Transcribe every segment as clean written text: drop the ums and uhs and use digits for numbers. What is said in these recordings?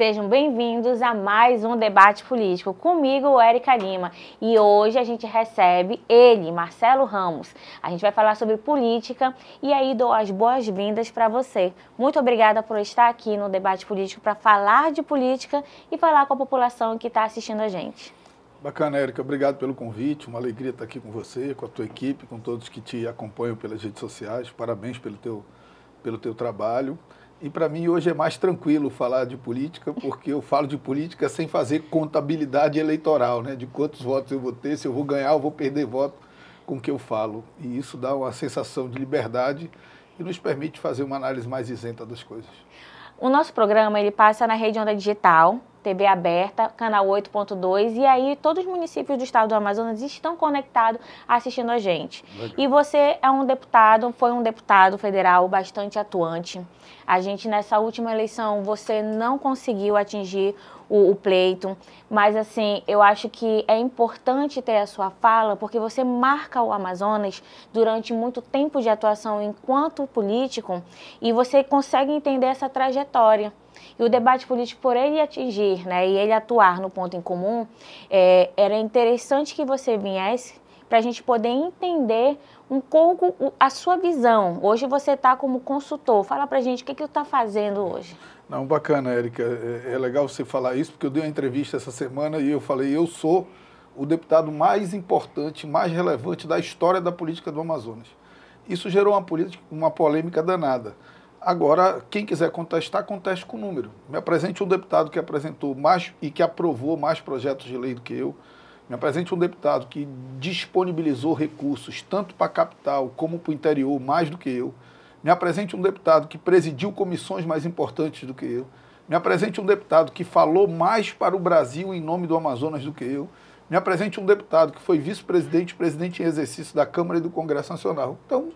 Sejam bem-vindos a mais um debate político. Comigo, Érica Lima. E hoje a gente recebe ele, Marcelo Ramos. A gente vai falar sobre política e aí dou as boas-vindas para você. Muito obrigada por estar aqui no debate político para falar de política e falar com a população que está assistindo a gente. Bacana, Érica. Obrigado pelo convite. Uma alegria estar aqui com você, com a tua equipe, com todos que te acompanham pelas redes sociais. Parabéns pelo teu trabalho. E para mim hoje é mais tranquilo falar de política, porque eu falo de política sem fazer contabilidade eleitoral, né? De quantos votos eu vou ter, se eu vou ganhar ou vou perder voto com o que eu falo. E isso dá uma sensação de liberdade e nos permite fazer uma análise mais isenta das coisas. O nosso programa ele passa na Rede Onda Digital, TV aberta, canal 8.2, e aí todos os municípios do estado do Amazonas estão conectados assistindo a gente. Legal. E você é um deputado, foi um deputado federal bastante atuante. A gente, nessa última eleição, você não conseguiu atingir o pleito, mas assim, eu acho que é importante ter a sua fala, porque você marca o Amazonas durante muito tempo de atuação enquanto político, e você consegue entender essa trajetória. E o debate político, por ele atingir, né, e ele atuar no ponto em comum, era interessante que você viesse para a gente poder entender um pouco a sua visão. Hoje você está como consultor. Fala para a gente o que você está fazendo hoje. Não, bacana, Érica. É legal você falar isso, porque eu dei uma entrevista essa semana e eu falei, eu sou o deputado mais importante, mais relevante da história da política do Amazonas. Isso gerou uma polêmica danada. Agora, quem quiser contestar, conteste com número. Me apresente um deputado que apresentou mais e que aprovou mais projetos de lei do que eu. Me apresente um deputado que disponibilizou recursos, tanto para a capital como para o interior, mais do que eu. Me apresente um deputado que presidiu comissões mais importantes do que eu. Me apresente um deputado que falou mais para o Brasil em nome do Amazonas do que eu. Me apresente um deputado que foi vice-presidente e presidente em exercício da Câmara e do Congresso Nacional. Então,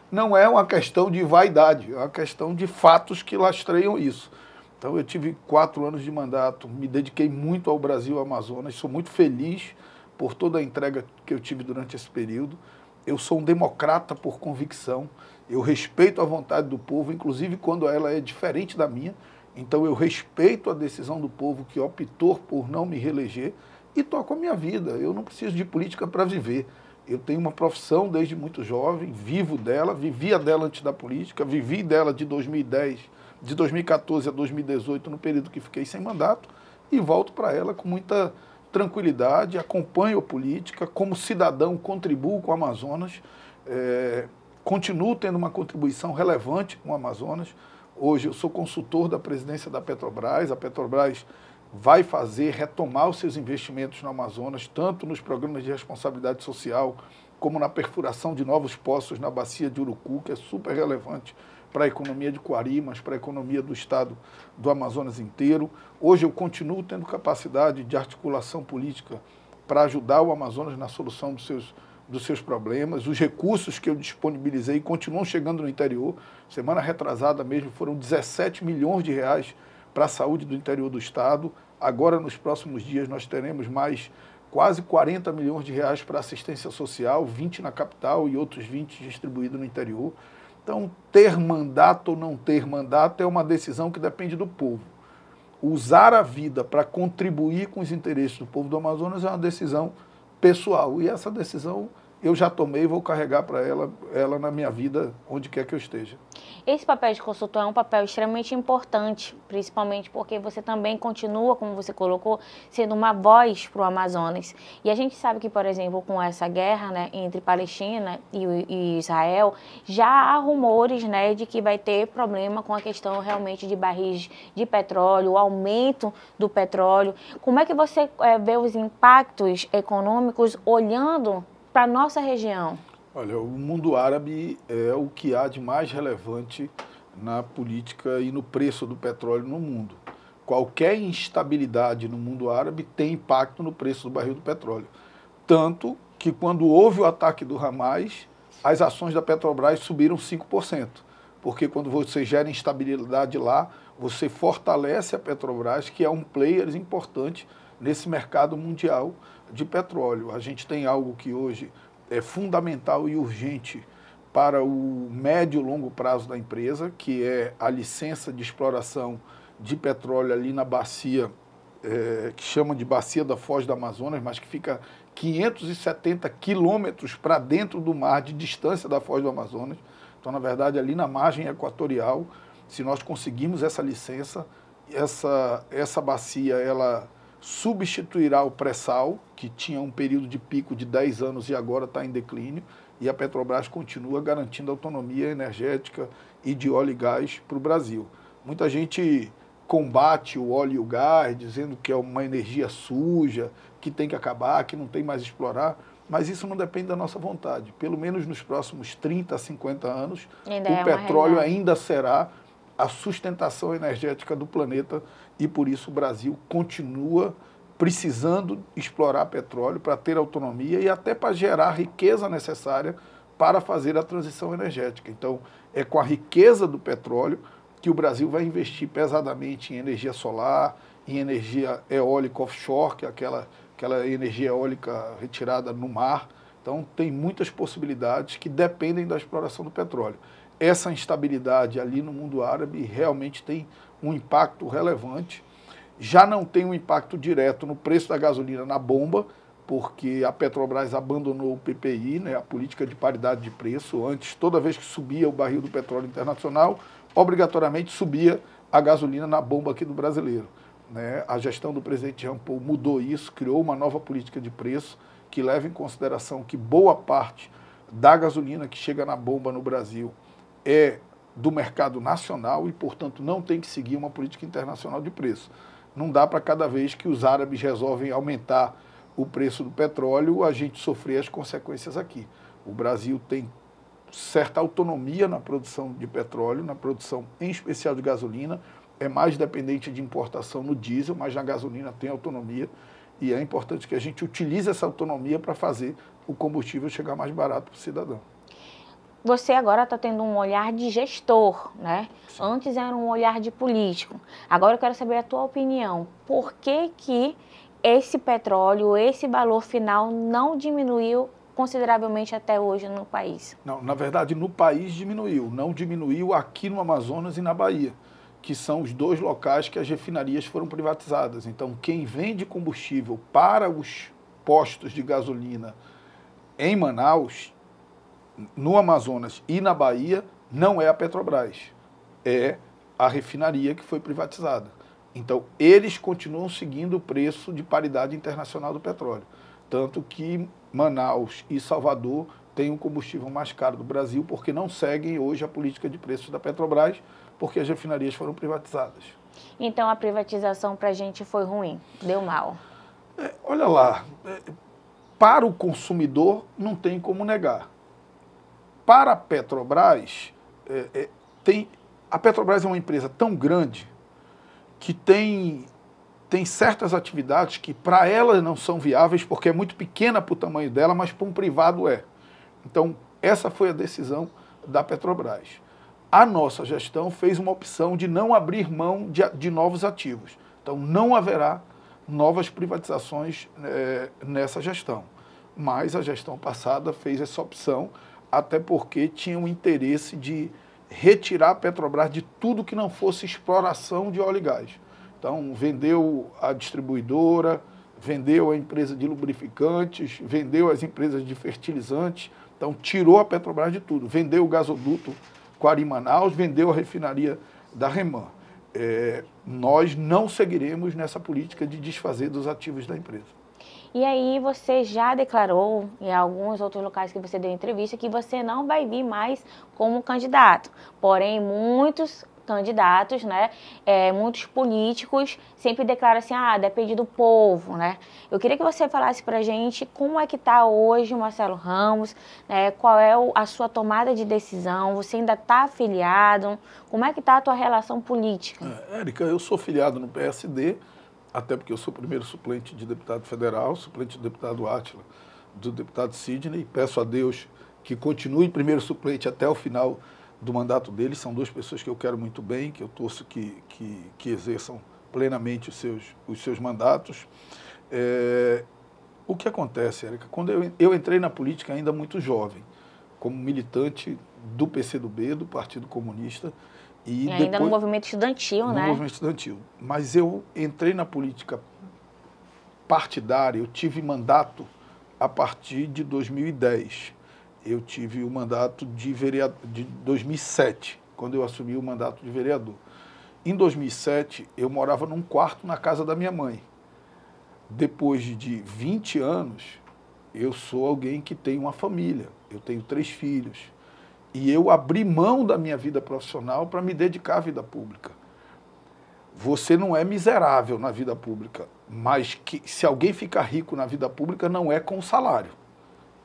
não é uma questão de vaidade, é uma questão de fatos que lastreiam isso. Então, eu tive 4 anos de mandato, me dediquei muito ao Brasil e ao Amazonas, sou muito feliz por toda a entrega que eu tive durante esse período. Eu sou um democrata por convicção, eu respeito a vontade do povo, inclusive quando ela é diferente da minha. Então, eu respeito a decisão do povo que optou por não me reeleger e toco a minha vida. Eu não preciso de política para viver. Eu tenho uma profissão desde muito jovem, vivo dela, vivia dela antes da política, vivi dela de 2014 a 2018, no período que fiquei sem mandato, e volto para ela com muita tranquilidade, acompanho a política, como cidadão contribuo com o Amazonas, continuo tendo uma contribuição relevante com o Amazonas. Hoje eu sou consultor da presidência da Petrobras, a Petrobras vai retomar os seus investimentos no Amazonas, tanto nos programas de responsabilidade social, como na perfuração de novos poços na bacia de Urucu, que é super relevante para a economia de Coari, para a economia do estado do Amazonas inteiro. Hoje eu continuo tendo capacidade de articulação política para ajudar o Amazonas na solução dos seus problemas. Os recursos que eu disponibilizei continuam chegando no interior. Semana retrasada mesmo foram 17 milhões de reais para a saúde do interior do estado. Agora, nos próximos dias, nós teremos mais quase 40 milhões de reais para assistência social, 20 na capital e outros 20 distribuídos no interior. Então, ter mandato ou não ter mandato é uma decisão que depende do povo. Usar a vida para contribuir com os interesses do povo do Amazonas é uma decisão pessoal. E essa decisão eu já tomei e vou carregar para ela na minha vida, onde quer que eu esteja. Esse papel de consultor é um papel extremamente importante, principalmente porque você também continua, como você colocou, sendo uma voz para o Amazonas. E a gente sabe que, por exemplo, com essa guerra, né, entre Palestina e Israel, já há rumores, né, de que vai ter problema com a questão realmente de barris de petróleo, o aumento do petróleo. Como é que você vê os impactos econômicos olhando para a nossa região? Olha, o mundo árabe é o que há de mais relevante na política e no preço do petróleo no mundo. Qualquer instabilidade no mundo árabe tem impacto no preço do barril do petróleo. Tanto que quando houve o ataque do Hamas, as ações da Petrobras subiram 5%. Porque quando você gera instabilidade lá, você fortalece a Petrobras, que é um player importante nesse mercado mundial de petróleo. A gente tem algo que hoje é fundamental e urgente para o médio e longo prazo da empresa, que é a licença de exploração de petróleo ali na bacia, que chamam de Bacia da Foz do Amazonas, mas que fica 570 quilômetros para dentro do mar de distância da Foz do Amazonas. Então, na verdade, ali na margem equatorial, se nós conseguirmos essa licença, essa bacia ela substituirá o pré-sal, que tinha um período de pico de 10 anos e agora está em declínio, e a Petrobras continua garantindo autonomia energética e de óleo e gás para o Brasil. Muita gente combate o óleo e o gás, dizendo que é uma energia suja, que tem que acabar, que não tem mais explorar, mas isso não depende da nossa vontade. Pelo menos nos próximos 30 a 50 anos, o petróleo ainda será a sustentação energética do planeta e por isso o Brasil continua precisando explorar petróleo para ter autonomia e até para gerar a riqueza necessária para fazer a transição energética. Então, é com a riqueza do petróleo que o Brasil vai investir pesadamente em energia solar, em energia eólica offshore, que é aquela energia eólica retirada no mar. Então, tem muitas possibilidades que dependem da exploração do petróleo. Essa instabilidade ali no mundo árabe realmente tem um impacto relevante. Já não tem um impacto direto no preço da gasolina na bomba, porque a Petrobras abandonou o PPI, né, a política de paridade de preço. Antes, toda vez que subia o barril do petróleo internacional, obrigatoriamente subia a gasolina na bomba aqui do brasileiro. Né? A gestão do presidente Jean Paul mudou isso, criou uma nova política de preço que leva em consideração que boa parte da gasolina que chega na bomba no Brasil é do mercado nacional e, portanto, não tem que seguir uma política internacional de preço. Não dá para cada vez que os árabes resolvem aumentar o preço do petróleo, a gente sofrer as consequências aqui. O Brasil tem certa autonomia na produção de petróleo, na produção em especial de gasolina, é mais dependente de importação no diesel, mas na gasolina tem autonomia e é importante que a gente utilize essa autonomia para fazer o combustível chegar mais barato para o cidadão. Você agora está tendo um olhar de gestor, né? Sim. Antes era um olhar de político. Agora eu quero saber a tua opinião. Por que esse petróleo, esse valor final não diminuiu consideravelmente até hoje no país? Não, na verdade, no país diminuiu. Não diminuiu aqui no Amazonas e na Bahia, que são os dois locais que as refinarias foram privatizadas. Então, quem vende combustível para os postos de gasolina em Manaus, no Amazonas e na Bahia, não é a Petrobras, é a refinaria que foi privatizada. Então, eles continuam seguindo o preço de paridade internacional do petróleo. Tanto que Manaus e Salvador têm o combustível mais caro do Brasil, porque não seguem hoje a política de preços da Petrobras, porque as refinarias foram privatizadas. Então, a privatização para a gente foi ruim, deu mal? Olha lá, para o consumidor não tem como negar. Para a Petrobras, a Petrobras é uma empresa tão grande que tem certas atividades que para ela não são viáveis porque é muito pequena para o tamanho dela, mas para um privado é. Então, essa foi a decisão da Petrobras. A nossa gestão fez uma opção de não abrir mão de novos ativos. Então, não haverá novas privatizações nessa gestão. Mas a gestão passada fez essa opção, até porque tinha o interesse de retirar a Petrobras de tudo que não fosse exploração de óleo e gás. Então, vendeu a distribuidora, vendeu a empresa de lubrificantes, vendeu as empresas de fertilizantes, então tirou a Petrobras de tudo. Vendeu o gasoduto Quari-Manaus, vendeu a refinaria da Reman. Nós não seguiremos nessa política de desfazer dos ativos da empresa. E aí você já declarou, em alguns outros locais que você deu entrevista, que você não vai vir mais como candidato. Porém, muitos candidatos, né, muitos políticos sempre declaram assim, depende do povo, né? Eu queria que você falasse pra gente como é que está hoje o Marcelo Ramos, né, qual é a sua tomada de decisão, você ainda está afiliado, como é que está a tua relação política? Érica, eu sou filiado no PSD, até porque eu sou o primeiro suplente de deputado federal, suplente do deputado Átila, do deputado Sidney, peço a Deus que continue primeiro suplente até o final do mandato deles. São duas pessoas que eu quero muito bem, que eu torço que exerçam plenamente os seus mandatos. O que acontece, Érica? Quando eu entrei na política ainda muito jovem, como militante do PCdoB, do Partido Comunista, E ainda no movimento estudantil, né? No movimento estudantil. Mas eu entrei na política partidária, eu tive mandato a partir de 2010. Eu tive o mandato de vereador de 2007, quando eu assumi o mandato de vereador. Em 2007, eu morava num quarto na casa da minha mãe. Depois de 20 anos, eu sou alguém que tem uma família, eu tenho 3 filhos. E eu abri mão da minha vida profissional para me dedicar à vida pública. Você não é miserável na vida pública, mas que, se alguém ficar rico na vida pública, não é com o salário.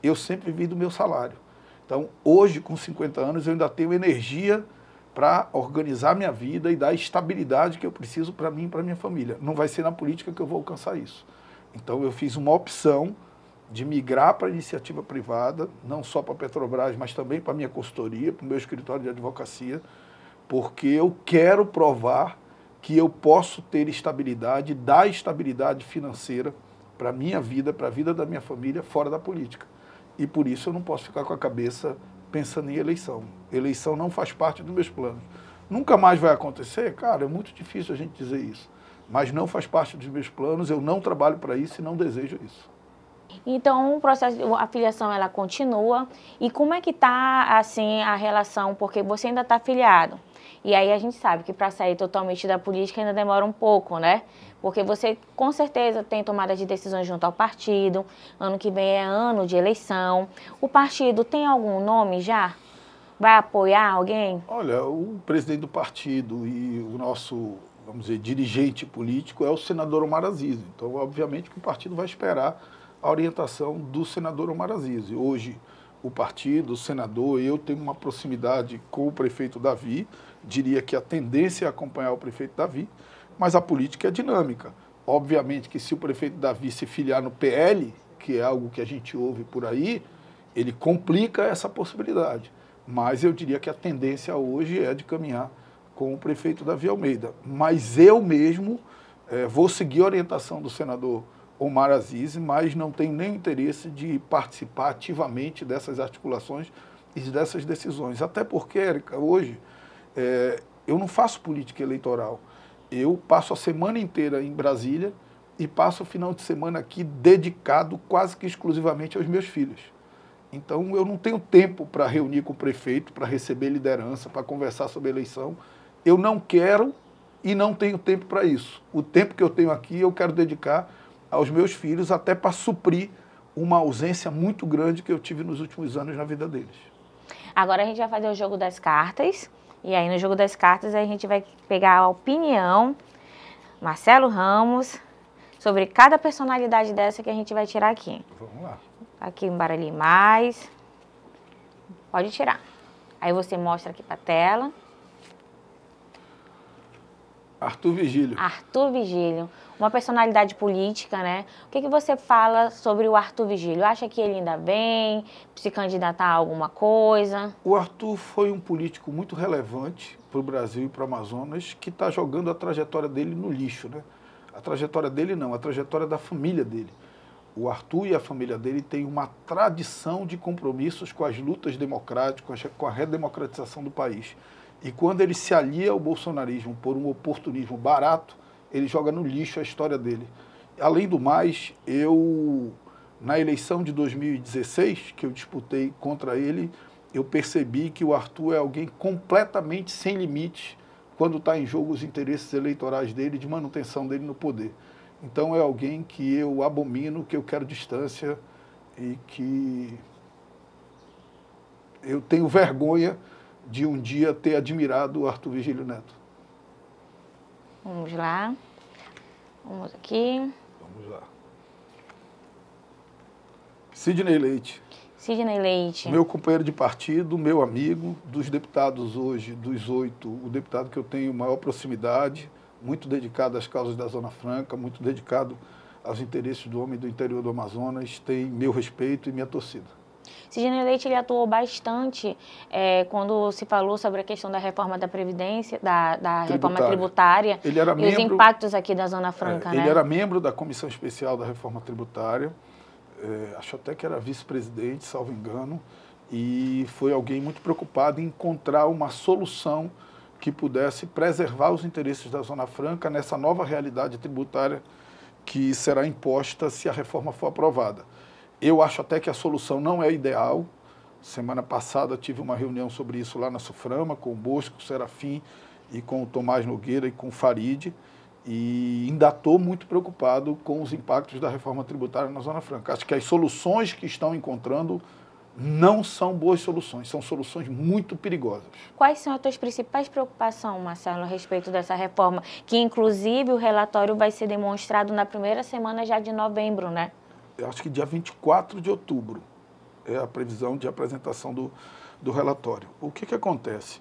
Eu sempre vivi do meu salário. Então, hoje, com 50 anos, eu ainda tenho energia para organizar minha vida e dar a estabilidade que eu preciso para mim e para minha família. Não vai ser na política que eu vou alcançar isso. Então, eu fiz uma opção de migrar para a iniciativa privada, não só para a Petrobras, mas também para a minha consultoria, para o meu escritório de advocacia, porque eu quero provar que eu posso ter estabilidade, dar estabilidade financeira para a minha vida, para a vida da minha família, fora da política. E por isso eu não posso ficar com a cabeça pensando em eleição. Eleição não faz parte dos meus planos. Nunca mais vai acontecer? Cara, é muito difícil a gente dizer isso. Mas não faz parte dos meus planos, eu não trabalho para isso e não desejo isso. Então, o processo, a filiação, ela continua. E como é que está, assim, a relação? Porque você ainda está filiado. E aí a gente sabe que para sair totalmente da política ainda demora um pouco, né? Porque você, com certeza, tem tomada de decisões junto ao partido. Ano que vem é ano de eleição. O partido tem algum nome já? Vai apoiar alguém? Olha, o presidente do partido e o nosso, vamos dizer, dirigente político é o senador Omar Aziz. Então, obviamente, que o partido vai esperar a orientação do senador Omar Aziz. Hoje, o partido, o senador, eu tenho uma proximidade com o prefeito Davi, diria que a tendência é acompanhar o prefeito Davi, mas a política é dinâmica. Obviamente que se o prefeito Davi se filiar no PL, que é algo que a gente ouve por aí, ele complica essa possibilidade. Mas eu diria que a tendência hoje é de caminhar com o prefeito Davi Almeida. Mas eu mesmo vou seguir a orientação do senador Omar Aziz, mas não tenho nem interesse de participar ativamente dessas articulações e dessas decisões. Até porque, Érica, hoje eu não faço política eleitoral. Eu passo a semana inteira em Brasília e passo o final de semana aqui dedicado quase que exclusivamente aos meus filhos. Então, eu não tenho tempo para reunir com o prefeito, para receber liderança, para conversar sobre a eleição. Eu não quero e não tenho tempo para isso. O tempo que eu tenho aqui, eu quero dedicar aos meus filhos, até para suprir uma ausência muito grande que eu tive nos últimos anos na vida deles. Agora a gente vai fazer o jogo das cartas. E aí, no jogo das cartas, a gente vai pegar a opinião, Marcelo Ramos, sobre cada personalidade dessa que a gente vai tirar aqui. Vamos lá. Aqui embaralhei mais. Pode tirar. Aí você mostra aqui pra tela. Arthur Vigílio. Arthur Vigílio. Uma personalidade política, né? O que você fala sobre o Arthur Vigílio? Acha que ele ainda vem se candidatar a alguma coisa? O Arthur foi um político muito relevante para o Brasil e para o Amazonas, que está jogando a trajetória dele no lixo, né? A trajetória dele não, a trajetória da família dele. O Arthur e a família dele têm uma tradição de compromissos com as lutas democráticas, com a redemocratização do país. E quando ele se alia ao bolsonarismo por um oportunismo barato, ele joga no lixo a história dele. Além do mais, na eleição de 2016, que eu disputei contra ele, eu percebi que o Arthur é alguém completamente sem limites quando está em jogo os interesses eleitorais dele, de manutenção dele no poder. Então é alguém que eu abomino, que eu quero distância e que eu tenho vergonha de um dia ter admirado o Arthur Vigílio Neto. Vamos lá. Vamos aqui. Vamos lá. Sidney Leite. Sidney Leite. Meu companheiro de partido, meu amigo, dos deputados hoje, dos 8, o deputado que eu tenho maior proximidade, muito dedicado às causas da Zona Franca, muito dedicado aos interesses do homem do interior do Amazonas, tem meu respeito e minha torcida. Sidney Leite, ele atuou bastante quando se falou sobre a questão da reforma da Previdência, da reforma tributária ele era e os impactos aqui da Zona Franca, né? Ele era membro da Comissão Especial da Reforma Tributária, acho até que era vice-presidente, salvo engano, e foi alguém muito preocupado em encontrar uma solução que pudesse preservar os interesses da Zona Franca nessa nova realidade tributária que será imposta se a reforma for aprovada. Eu acho até que a solução não é ideal. Semana passada tive uma reunião sobre isso lá na Suframa, com o Bosco, o Serafim, e com o Tomás Nogueira e com o Farid, e ainda estou muito preocupado com os impactos da reforma tributária na Zona Franca. Acho que as soluções que estão encontrando não são boas soluções, são soluções muito perigosas. Quais são as tuas principais preocupações, Marcelo, a respeito dessa reforma? Que, inclusive, o relatório vai ser demonstrado na primeira semana já de novembro, né? Eu acho que dia 24 de outubro é a previsão de apresentação do relatório. O que acontece?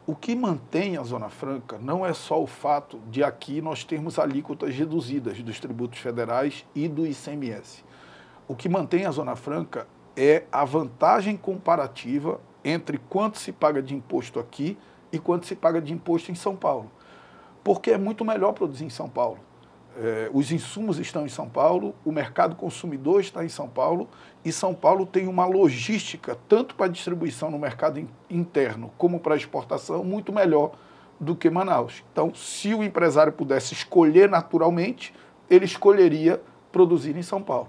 O que mantém a Zona Franca não é só o fato de aqui nós termos alíquotas reduzidas dos tributos federais e do ICMS. O que mantém a Zona Franca é a vantagem comparativa entre quanto se paga de imposto aqui e quanto se paga de imposto em São Paulo. Porque é muito melhor produzir em São Paulo. Os insumos estão em São Paulo, o mercado consumidor está em São Paulo, e São Paulo tem uma logística, tanto para distribuição no mercado interno como para exportação, muito melhor do que Manaus. Então, se o empresário pudesse escolher naturalmente, ele escolheria produzir em São Paulo.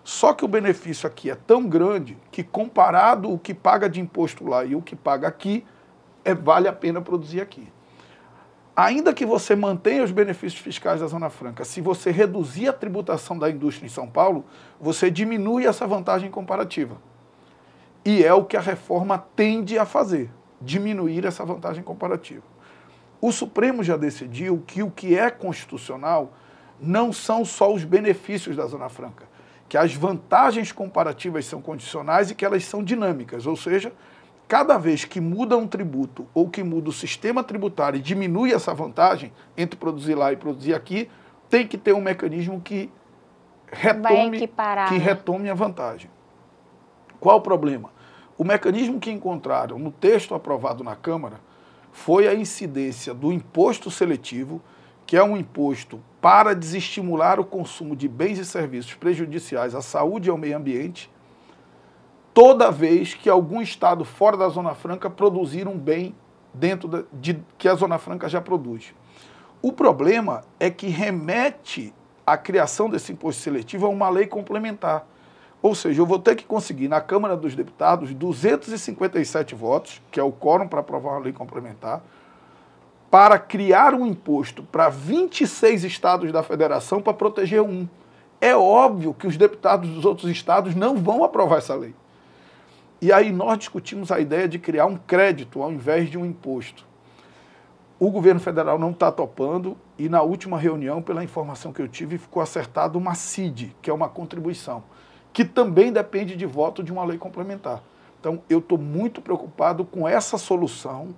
Só que o benefício aqui é tão grande que, comparado o que paga de imposto lá e o que paga aqui, vale a pena produzir aqui. Ainda que você mantenha os benefícios fiscais da Zona Franca, se você reduzir a tributação da indústria em São Paulo, você diminui essa vantagem comparativa. E é o que a reforma tende a fazer, diminuir essa vantagem comparativa. O Supremo já decidiu que o que é constitucional não são só os benefícios da Zona Franca, que as vantagens comparativas são condicionais e que elas são dinâmicas, ou seja, cada vez que muda um tributo ou que muda o sistema tributário e diminui essa vantagem entre produzir lá e produzir aqui, tem que ter um mecanismo que retome a vantagem. Qual o problema? O mecanismo que encontraram no texto aprovado na Câmara foi a incidência do imposto seletivo, que é um imposto para desestimular o consumo de bens e serviços prejudiciais à saúde e ao meio ambiente, toda vez que algum estado fora da Zona Franca produzir um bem dentro que a Zona Franca já produz. O problema é que remete a criação desse imposto seletivo a uma lei complementar. Ou seja, eu vou ter que conseguir na Câmara dos Deputados 257 votos, que é o quórum para aprovar uma lei complementar, para criar um imposto para 26 estados da federação para proteger um. É óbvio que os deputados dos outros estados não vão aprovar essa lei. E aí nós discutimos a ideia de criar um crédito ao invés de um imposto. O governo federal não está topando e na última reunião, pela informação que eu tive, ficou acertado uma CID, que é uma contribuição, que também depende de voto de uma lei complementar. Então eu estou muito preocupado com essa solução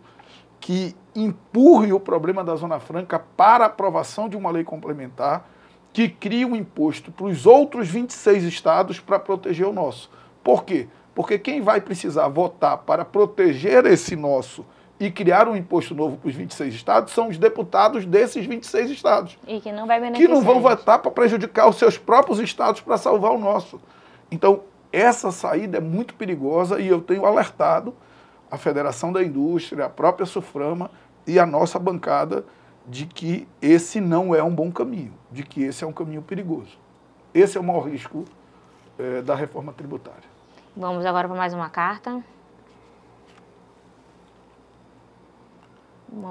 que empurre o problema da Zona Franca para a aprovação de uma lei complementar que crie um imposto para os outros 26 estados para proteger o nosso. Por quê? Porque quem vai precisar votar para proteger esse nosso e criar um imposto novo para os 26 estados são os deputados desses 26 estados. E que não vai beneficiar. Que não vão votar para prejudicar os seus próprios estados para salvar o nosso. Então, essa saída é muito perigosa e eu tenho alertado a Federação da Indústria, a própria Suframa e a nossa bancada de que esse não é um bom caminho, de que esse é um caminho perigoso. Esse é o maior risco da reforma tributária. Vamos agora para mais uma carta.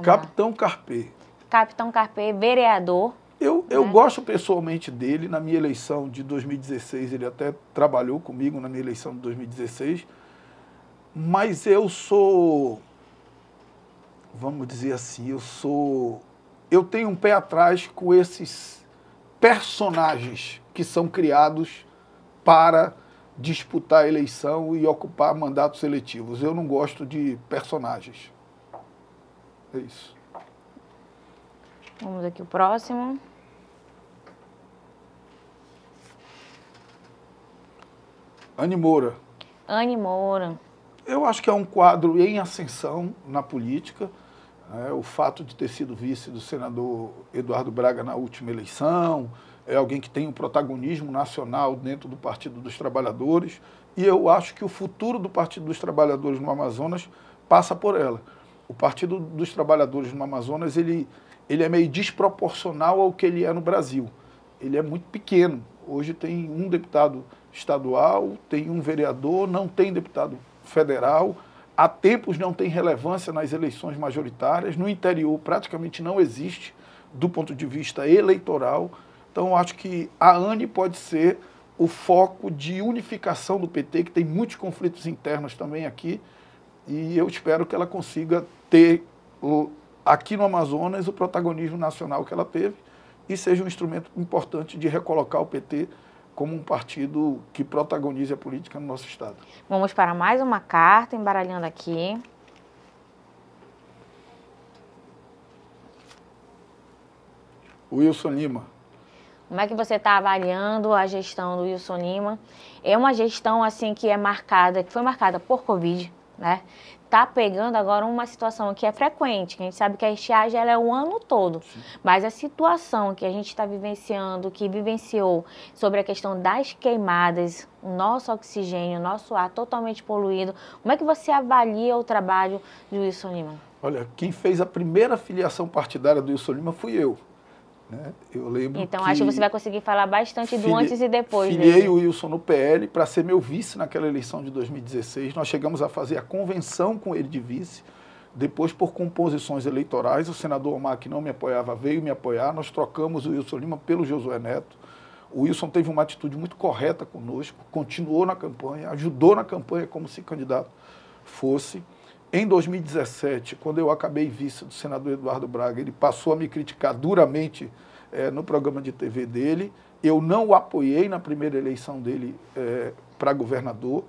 Capitão Carpê. Capitão Carpê, vereador. Eu gosto pessoalmente dele. Na minha eleição de 2016, ele até trabalhou comigo na minha eleição de 2016. Mas eu sou, vamos dizer assim, eu tenho um pé atrás com esses personagens que são criados para disputar a eleição e ocupar mandatos eletivos. Eu não gosto de personagens. É isso. Vamos aqui o próximo. Anny Moura. Anny Moura. Eu acho que é um quadro em ascensão na política. O fato de ter sido vice do senador Eduardo Braga na última eleição, é alguém que tem um protagonismo nacional dentro do Partido dos Trabalhadores, e eu acho que o futuro do Partido dos Trabalhadores no Amazonas passa por ela. O Partido dos Trabalhadores no Amazonas, ele é meio desproporcional ao que ele é no Brasil. Ele é muito pequeno. Hoje tem um deputado estadual, tem um vereador, não tem deputado federal. Há tempos não tem relevância nas eleições majoritárias. No interior praticamente não existe do ponto de vista eleitoral. Então, acho que a ANE pode ser o foco de unificação do PT, que tem muitos conflitos internos também aqui, e eu espero que ela consiga ter, aqui no Amazonas, o protagonismo nacional que ela teve e seja um instrumento importante de recolocar o PT como um partido que protagonize a política no nosso estado. Vamos para mais uma carta, embaralhando aqui. Wilson Lima. Como é que você está avaliando a gestão do Wilson Lima? É uma gestão assim que foi marcada por Covid, né? Tá pegando agora uma situação que é frequente, que a gente sabe que a estiagem ela é o ano todo. Sim. Mas a situação que a gente está vivenciando, que vivenciou sobre a questão das queimadas, o nosso oxigênio, o nosso ar totalmente poluído, como é que você avalia o trabalho do Wilson Lima? Olha, quem fez a primeira filiação partidária do Wilson Lima fui eu. Eu lembro então, acho que você vai conseguir falar bastante do antes e depois filiei dele. o Wilson no PL para ser meu vice naquela eleição de 2016. Nós chegamos a fazer a convenção com ele de vice. Depois, por composições eleitorais, o senador Omar, que não me apoiava, veio me apoiar. Nós trocamos o Wilson Lima pelo Josué Neto. O Wilson teve uma atitude muito correta conosco, continuou na campanha, ajudou na campanha como se candidato fosse. Em 2017, quando eu acabei vice do senador Eduardo Braga, ele passou a me criticar duramente no programa de TV dele. Eu não o apoiei na primeira eleição dele para governador,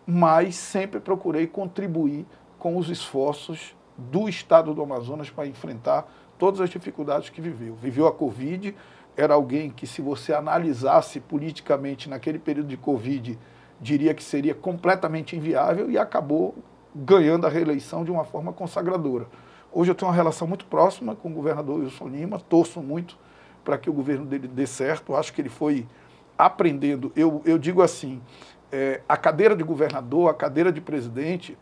mas sempre procurei contribuir com os esforços do estado do Amazonas para enfrentar todas as dificuldades que viveu. Viveu a Covid, era alguém que, se você analisasse politicamente naquele período de Covid, diria que seria completamente inviável e acabou ganhando a reeleição de uma forma consagradora. Hoje eu tenho uma relação muito próxima com o governador Wilson Lima, torço muito para que o governo dele dê certo, acho que ele foi aprendendo. Eu digo assim, a cadeira de governador, a cadeira de presidente,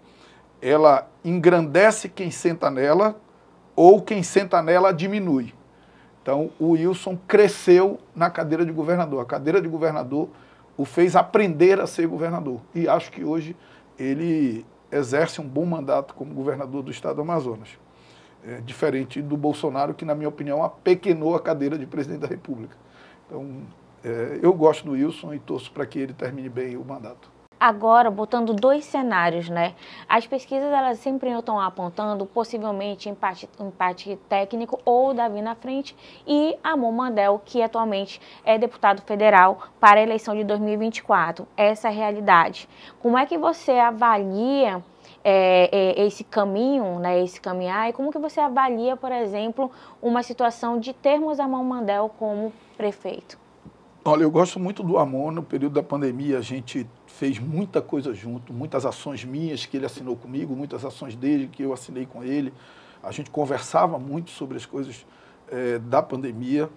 ela engrandece quem senta nela ou quem senta nela diminui. Então, o Wilson cresceu na cadeira de governador. A cadeira de governador o fez aprender a ser governador. E acho que hoje ele exerce um bom mandato como governador do estado do Amazonas. Diferente do Bolsonaro, que, na minha opinião, apequenou a cadeira de presidente da República. Então, eu gosto do Wilson e torço para que ele termine bem o mandato. Agora, botando dois cenários, né? As pesquisas, elas sempre estão apontando possivelmente empate técnico ou Davi na frente e Amon Mandel, que atualmente é deputado federal para a eleição de 2024. Essa é a realidade. Como é que você avalia esse caminho, né, esse caminhar, e como que você avalia, por exemplo, uma situação de termos Amon Mandel como prefeito? Olha, eu gosto muito do Amon. No período da pandemia, a gente fez muita coisa junto, muitas ações minhas que ele assinou comigo, muitas ações dele que eu assinei com ele. A gente conversava muito sobre as coisas da pandemia.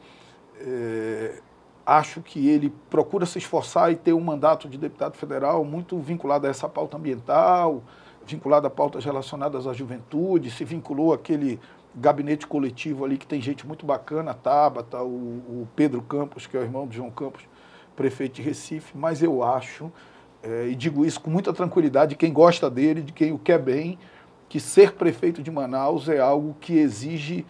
Acho que ele procura se esforçar e ter um mandato de deputado federal muito vinculado a essa pauta ambiental, vinculado a pautas relacionadas à juventude, se vinculou àquele gabinete coletivo ali que tem gente muito bacana, a Tabata, o Pedro Campos, que é o irmão do João Campos, prefeito de Recife, mas eu acho, e digo isso com muita tranquilidade, de quem gosta dele, de quem o quer bem, que ser prefeito de Manaus é algo que exige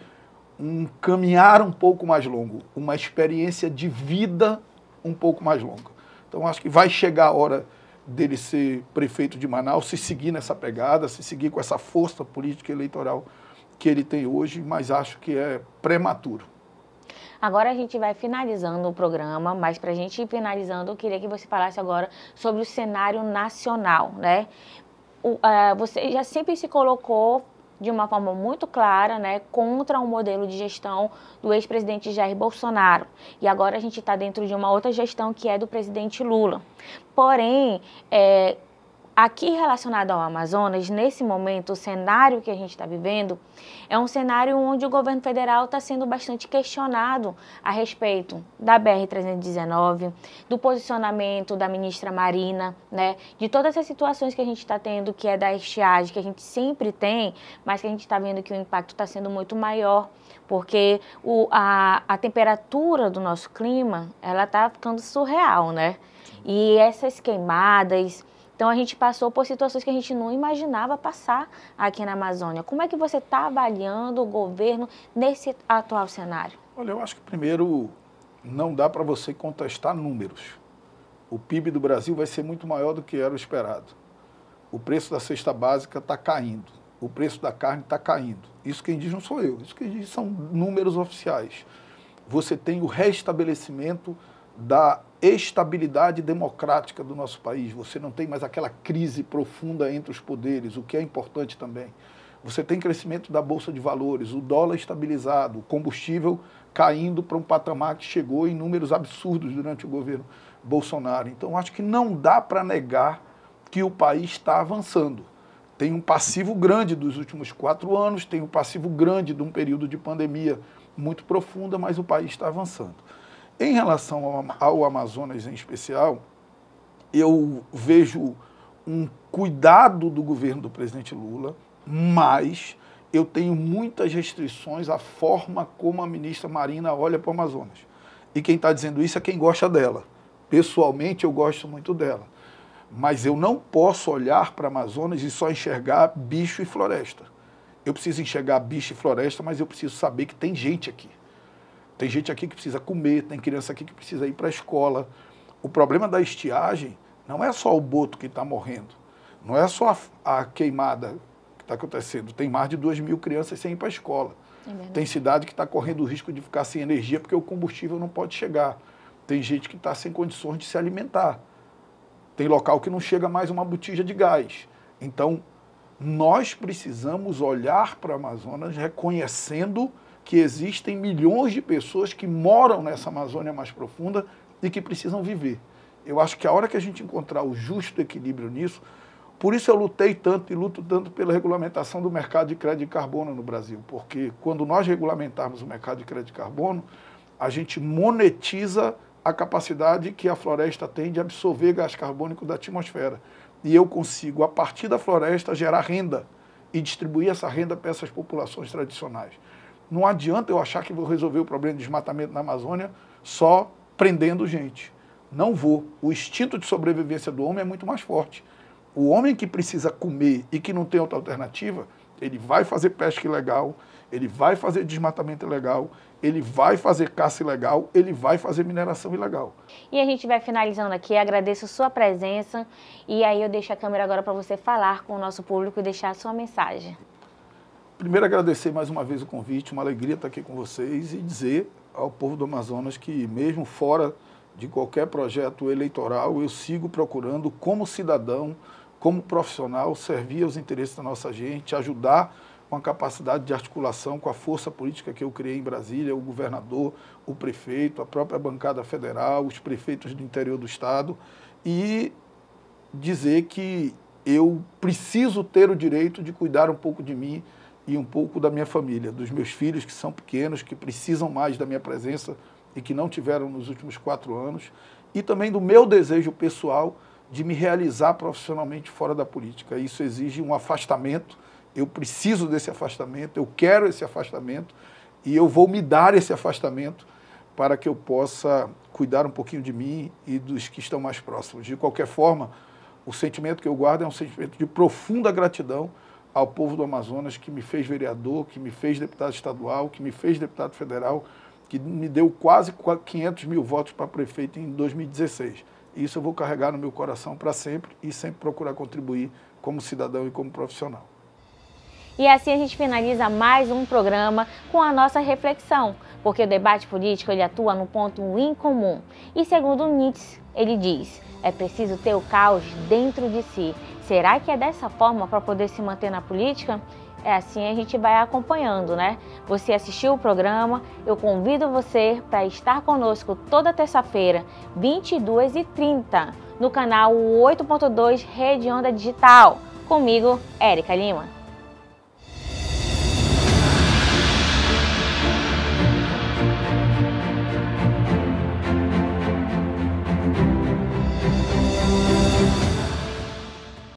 um caminhar um pouco mais longo, uma experiência de vida um pouco mais longa. Então, acho que vai chegar a hora dele ser prefeito de Manaus, se seguir nessa pegada, se seguir com essa força política e eleitoral que ele tem hoje, mas acho que é prematuro. Agora a gente vai finalizando o programa, mas para a gente ir finalizando, eu queria que você falasse agora sobre o cenário nacional, né? Você já sempre se colocou de uma forma muito clara, né, contra um modelo de gestão do ex-presidente Jair Bolsonaro. E agora a gente está dentro de uma outra gestão que é do presidente Lula. Porém, aqui relacionado ao Amazonas, nesse momento, o cenário que a gente está vivendo é um cenário onde o governo federal está sendo bastante questionado a respeito da BR-319, do posicionamento da ministra Marina, né, de todas as situações que a gente está tendo, que é da estiagem, que a gente sempre tem, mas que a gente está vendo que o impacto está sendo muito maior, porque a temperatura do nosso clima, ela está ficando surreal, né? E essas queimadas... Então, a gente passou por situações que a gente não imaginava passar aqui na Amazônia. Como é que você está avaliando o governo nesse atual cenário? Olha, eu acho que primeiro não dá para você contestar números. O PIB do Brasil vai ser muito maior do que era o esperado. O preço da cesta básica está caindo. O preço da carne está caindo. Isso quem diz não sou eu. Isso quem diz são números oficiais. Você tem o restabelecimento da estabilidade democrática do nosso país. Você não tem mais aquela crise profunda entre os poderes, o que é importante também. Você tem crescimento da Bolsa de Valores, o dólar estabilizado, o combustível caindo para um patamar que chegou em números absurdos durante o governo Bolsonaro. Então, acho que não dá para negar que o país está avançando. Tem um passivo grande dos últimos 4 anos, tem um passivo grande de um período de pandemia muito profunda, mas o país está avançando. Em relação ao Amazonas em especial, eu vejo um cuidado do governo do presidente Lula, mas eu tenho muitas restrições à forma como a ministra Marina olha para o Amazonas. E quem está dizendo isso é quem gosta dela. Pessoalmente, eu gosto muito dela. Mas eu não posso olhar para o Amazonas e só enxergar bicho e floresta. Eu preciso enxergar bicho e floresta, mas eu preciso saber que tem gente aqui. Tem gente aqui que precisa comer, tem criança aqui que precisa ir para a escola. O problema da estiagem não é só o boto que está morrendo, não é só a queimada que está acontecendo. Tem mais de 2.000 crianças sem ir para a escola. Tem cidade que está correndo o risco de ficar sem energia porque o combustível não pode chegar. Tem gente que está sem condições de se alimentar. Tem local que não chega mais uma botija de gás. Então, nós precisamos olhar para o Amazonas reconhecendo que existem milhões de pessoas que moram nessa Amazônia mais profunda e que precisam viver. Eu acho que a hora que a gente encontrar o justo equilíbrio nisso, por isso eu lutei tanto e luto tanto pela regulamentação do mercado de crédito de carbono no Brasil, porque quando nós regulamentarmos o mercado de crédito de carbono, a gente monetiza a capacidade que a floresta tem de absorver gás carbônico da atmosfera. E eu consigo, a partir da floresta, gerar renda e distribuir essa renda para essas populações tradicionais. Não adianta eu achar que vou resolver o problema de desmatamento na Amazônia só prendendo gente. Não vou. O instinto de sobrevivência do homem é muito mais forte. O homem que precisa comer e que não tem outra alternativa, ele vai fazer pesca ilegal, ele vai fazer desmatamento ilegal, ele vai fazer caça ilegal, ele vai fazer mineração ilegal. E a gente vai finalizando aqui, agradeço sua presença e aí eu deixo a câmera agora para você falar com o nosso público e deixar a sua mensagem. Primeiro, agradecer mais uma vez o convite, uma alegria estar aqui com vocês e dizer ao povo do Amazonas que, mesmo fora de qualquer projeto eleitoral, eu sigo procurando, como cidadão, como profissional, servir aos interesses da nossa gente, ajudar com a capacidade de articulação, com a força política que eu criei em Brasília, o governador, o prefeito, a própria bancada federal, os prefeitos do interior do estado, e dizer que eu preciso ter o direito de cuidar um pouco de mim e um pouco da minha família, dos meus filhos que são pequenos, que precisam mais da minha presença e que não tiveram nos últimos 4 anos, e também do meu desejo pessoal de me realizar profissionalmente fora da política. Isso exige um afastamento, eu preciso desse afastamento, eu quero esse afastamento e eu vou me dar esse afastamento para que eu possa cuidar um pouquinho de mim e dos que estão mais próximos. De qualquer forma, o sentimento que eu guardo é um sentimento de profunda gratidão ao povo do Amazonas, que me fez vereador, que me fez deputado estadual, que me fez deputado federal, que me deu quase 500 mil votos para prefeito em 2016. Isso eu vou carregar no meu coração para sempre e sempre procurar contribuir como cidadão e como profissional. E assim a gente finaliza mais um programa com a nossa reflexão, porque o debate político ele atua no ponto incomum. E segundo Nietzsche, ele diz, é preciso ter o caos dentro de si. Será que é dessa forma para poder se manter na política? É assim a gente vai acompanhando, né? Você assistiu o programa, eu convido você para estar conosco toda terça-feira, 22h30, no canal 8.2 Rede Onda Digital. Comigo, Érica Lima.